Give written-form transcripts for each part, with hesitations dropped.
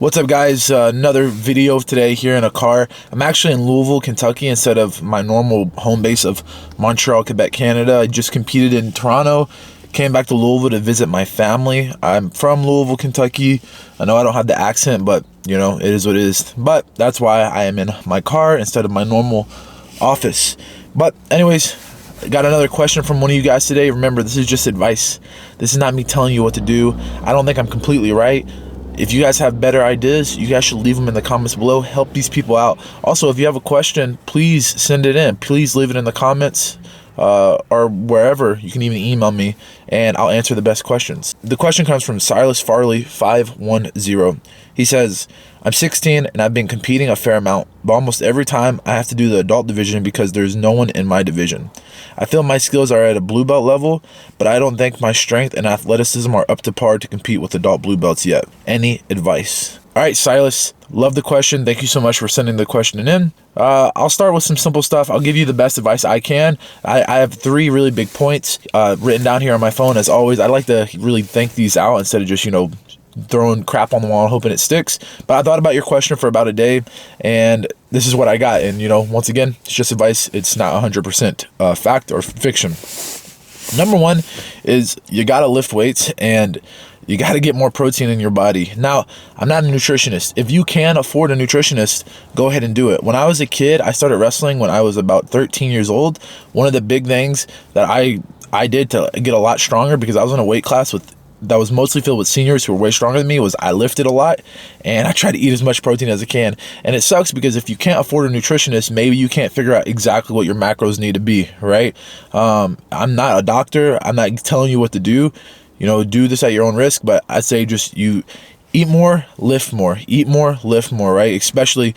What's up, guys? Another video of today here in a car. I'm actually in Louisville, Kentucky instead of my normal home base of Montreal, Quebec, Canada. I just competed in Toronto, came back to Louisville to visit my family. I'm from Louisville, Kentucky. I know I don't have the accent, but you know, it is what it is. But that's why I am in my car instead of my normal office. But anyways, I got another question from one of you guys today. Remember, this is just advice. This is not me telling you what to do. I don't think I'm completely right. If you guys have better ideas, you guys should leave them in the comments below. Help these people out. Also, if you have a question, please send it in. Please leave it in the comments or wherever. You can even email me and I'll answer the best questions. The question comes from Silas Farley 510. He says, I'm 16 and I've been competing a fair amount, but almost every time I have to do the adult division because there's no one in my division. I feel my skills are at a blue belt level, but I don't think my strength and athleticism are up to par to compete with adult blue belts yet. Any advice? All right, Silas, love the question. Thank you so much for sending the question in. I'll start with some simple stuff. I'll give you the best advice I can. I have 3 really big points written down here on my phone. As always, I like to really think these out instead of just, throwing crap on the wall and hoping it sticks. But I thought about your question for about a day, and this is what I got. And once again, it's just advice. It's not 100% fact or fiction. Number 1 is you gotta lift weights and you gotta get more protein in your body. Now, I'm not a nutritionist. If you can afford a nutritionist, go ahead and do it. When I was a kid, I started wrestling when I was about 13 years old. One of the big things that I did to get a lot stronger, because I was in a weight class that was mostly filled with seniors who were way stronger than me, was I lifted a lot and I tried to eat as much protein as I can. And it sucks because if you can't afford a nutritionist, maybe you can't figure out exactly what your macros need to be, right? I'm not a doctor. I'm not telling you what to do. Do this at your own risk, but I say just you eat more, lift more, eat more, lift more, right? Especially,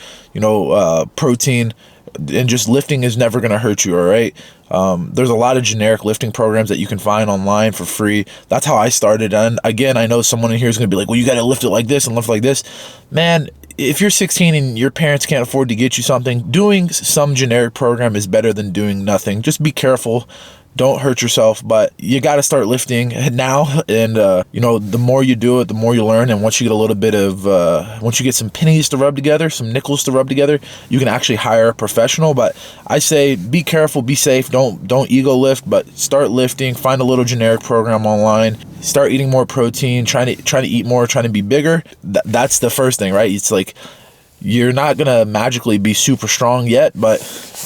protein. And just lifting is never going to hurt you, all right? There's a lot of generic lifting programs that you can find online for free. That's how I started. And again, I know someone in here is going to be like, well, you got to lift it like this and lift like this. Man, if you're 16 and your parents can't afford to get you something, doing some generic program is better than doing nothing. Just be careful. Don't hurt yourself, but you got to start lifting now. And, the more you do it, the more you learn. And once you get a little bit of, once you get some pennies to rub together, some nickels to rub together, you can actually hire a professional. But I say, be careful, be safe. Don't ego lift, but start lifting, find a little generic program online, start eating more protein, trying to eat more, trying to be bigger. That's the first thing, right? It's like, you're not going to magically be super strong yet, but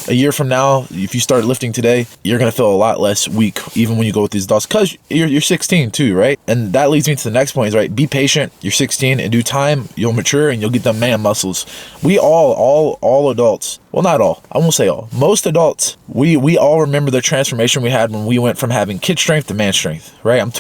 a year from now, if you start lifting today, you're going to feel a lot less weak, even when you go with these adults, because you're 16 too, right? And that leads me to the next point, is right, be patient. You're 16. In due time, you'll mature and you'll get the man muscles. We all adults, well, not all, I won't say all, most adults, we all remember the transformation we had when we went from having kid strength to man strength, right? I'm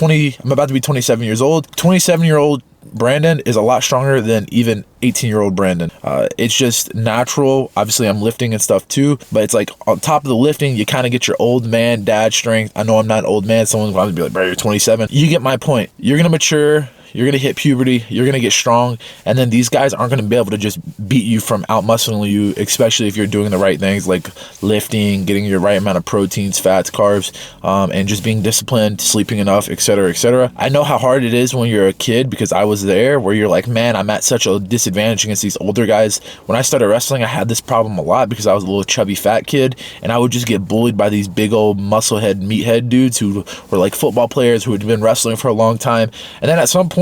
about to be 27 years old. 27-year-old Brandon is a lot stronger than even 18-year-old Brandon. It's just natural. Obviously, I'm lifting and stuff too, but it's like on top of the lifting, you kind of get your old man dad strength. I know I'm not an old man. Someone's going to be like, bro, you're 27. You get my point. You're going to mature. You're going to hit puberty. You're going to get strong. And then these guys aren't going to be able to just beat you from out-muscling you, especially if you're doing the right things like lifting, getting your right amount of proteins, fats, carbs, and just being disciplined, sleeping enough, etc., etc. I know how hard it is when you're a kid, because I was there, where you're like, man, I'm at such a disadvantage against these older guys. When I started wrestling, I had this problem a lot because I was a little chubby fat kid, and I would just get bullied by these big old musclehead, meathead dudes who were like football players who had been wrestling for a long time. And then at some point,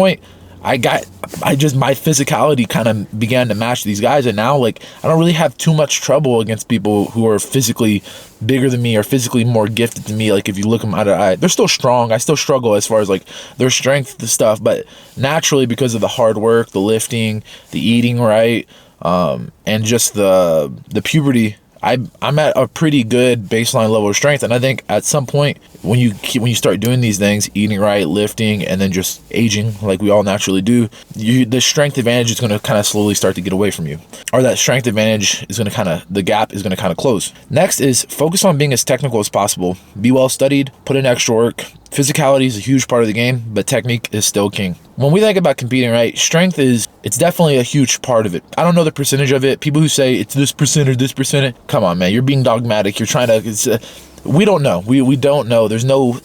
my physicality kind of began to match these guys, and now like I don't really have too much trouble against people who are physically bigger than me or physically more gifted than me. Like if you look them eye to eye, they're still strong. I still struggle as far as like their strength and stuff, but naturally, because of the hard work, the lifting, the eating right, and just the puberty, I'm at a pretty good baseline level of strength. And I think at some point when you start doing these things, eating right, lifting, and then just aging like we all naturally do, the strength advantage is going to kind of slowly start to get away from you, or that strength advantage is going to the gap is going to kind of close. Next is focus on being as technical as possible. Be well studied, put in extra work. Physicality is a huge part of the game, but technique is still king. When we think about competing, right, strength it's definitely a huge part of it. I don't know the percentage of it. People who say it's this percent or this percent, come on, man, you're being dogmatic. You're trying to, we don't know. We don't know. There's no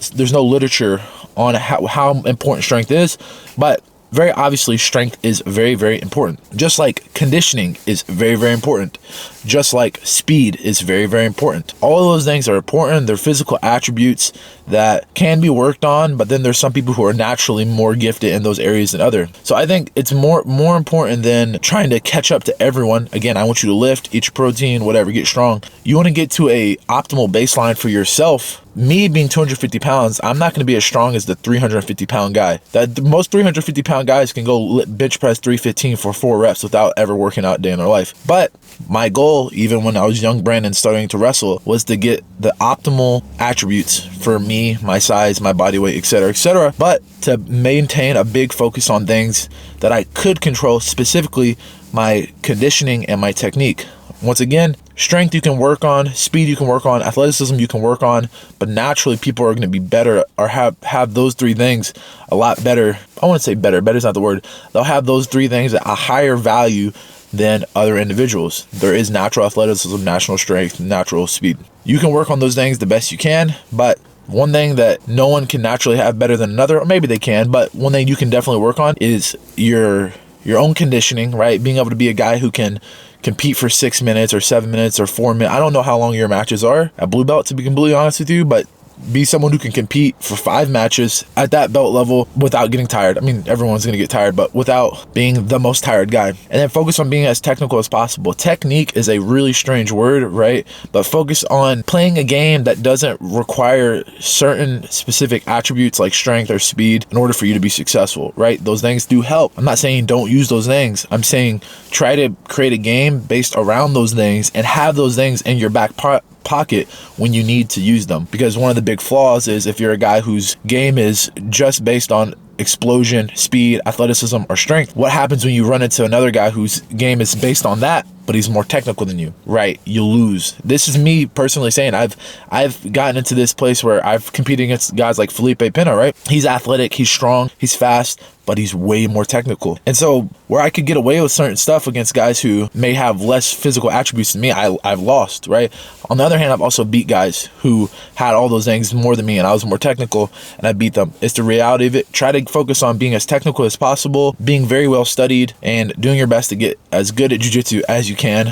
literature on how important strength is, but very obviously strength is very, very important. Just like conditioning is very, very important. Just like speed is very, very important. All of those things are important. They're physical attributes that can be worked on, but then there's some people who are naturally more gifted in those areas than others. So I think it's more important than trying to catch up to everyone. Again, I want you to lift, eat your protein, whatever, get strong. You want to get to a optimal baseline for yourself. Me being 250 pounds, I'm not going to be as strong as the 350 pound guy. That most 350 pound guys can go bench press 315 for 4 reps without ever working out a day in their life. But my goal, even when I was young Brandon starting to wrestle, was to get the optimal attributes for me, my size, my body weight, etc., but to maintain a big focus on things that I could control, specifically my conditioning and my technique. Once again, strength you can work on, speed you can work on, athleticism you can work on, but naturally people are going to be better or have those 3 things a lot better. I want to say better is not the word. They'll have those 3 things at a higher value than other individuals. There is natural athleticism, natural strength, natural speed. You can work on those things the best you can, but one thing that no one can naturally have better than another, or maybe they can, but one thing you can definitely work on is your own conditioning, right? Being able to be a guy who can compete for 6 minutes or 7 minutes or 4 minutes. I don't know how long your matches are at blue belt, to be completely honest with you, but be someone who can compete for 5 matches at that belt level without getting tired. I mean, everyone's going to get tired, but without being the most tired guy. And then focus on being as technical as possible. Technique is a really strange word, right? But focus on playing a game that doesn't require certain specific attributes like strength or speed in order for you to be successful, right? Those things do help. I'm not saying don't use those things. I'm saying try to create a game based around those things and have those things in your back pocket when you need to use them. Because one of the big flaws is if you're a guy whose game is just based on explosion, speed, athleticism, or strength, what happens when you run into another guy whose game is based on that, but he's more technical than you, right? You lose. This is me personally saying I've gotten into this place where I've competed against guys like Felipe Pena, right? He's athletic, he's strong, he's fast, but he's way more technical. And so where I could get away with certain stuff against guys who may have less physical attributes than me, I've lost, right? On the other hand, I've also beat guys who had all those things more than me, and I was more technical, and I beat them. It's the reality of it. Try to focus on being as technical as possible, being very well studied, and doing your best to get as good at jiu-jitsu as you can,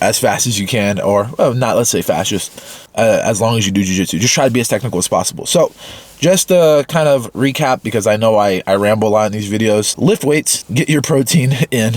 as fast as you can, or well, not let's say fast, just as long as you do jiu-jitsu. Just try to be as technical as possible. So just to kind of recap, because I know I ramble a lot in these videos, lift weights, get your protein in,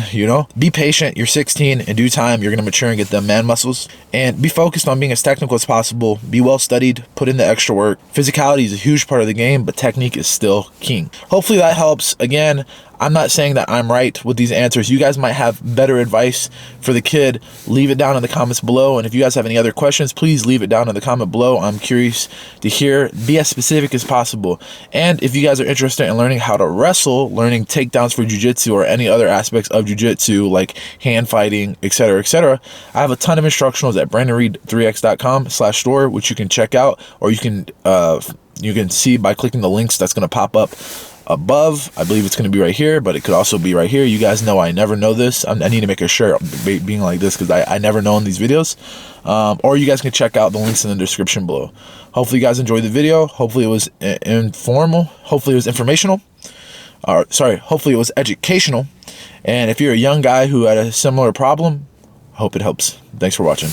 be patient. You're 16, in due time, you're going to mature and get them man muscles, and be focused on being as technical as possible. Be well studied, put in the extra work. Physicality is a huge part of the game, but technique is still king. Hopefully that helps. Again, I'm not saying that I'm right with these answers. You guys might have better advice for the kid. Leave it down in the comments below. And if you guys have any other questions, please leave it down in the comment below. I'm curious to hear. Be as specific as possible. And if you guys are interested in learning how to wrestle, learning takedowns for jiu-jitsu or any other aspects of jiu-jitsu like hand fighting, etc., I have a ton of instructionals at brandonreed3x.com/store, which you can check out, or you can see by clicking the links that's going to pop up above. I believe it's going to be right here, but it could also be right here. You guys know I never know this. I need to make a shirt being like this because I never know in these videos. Or you guys can check out the links in the description below. Hopefully you guys enjoyed the video. Hopefully it was informal. Hopefully it was informational. Hopefully it was educational. And if you're a young guy who had a similar problem, I hope it helps. Thanks for watching.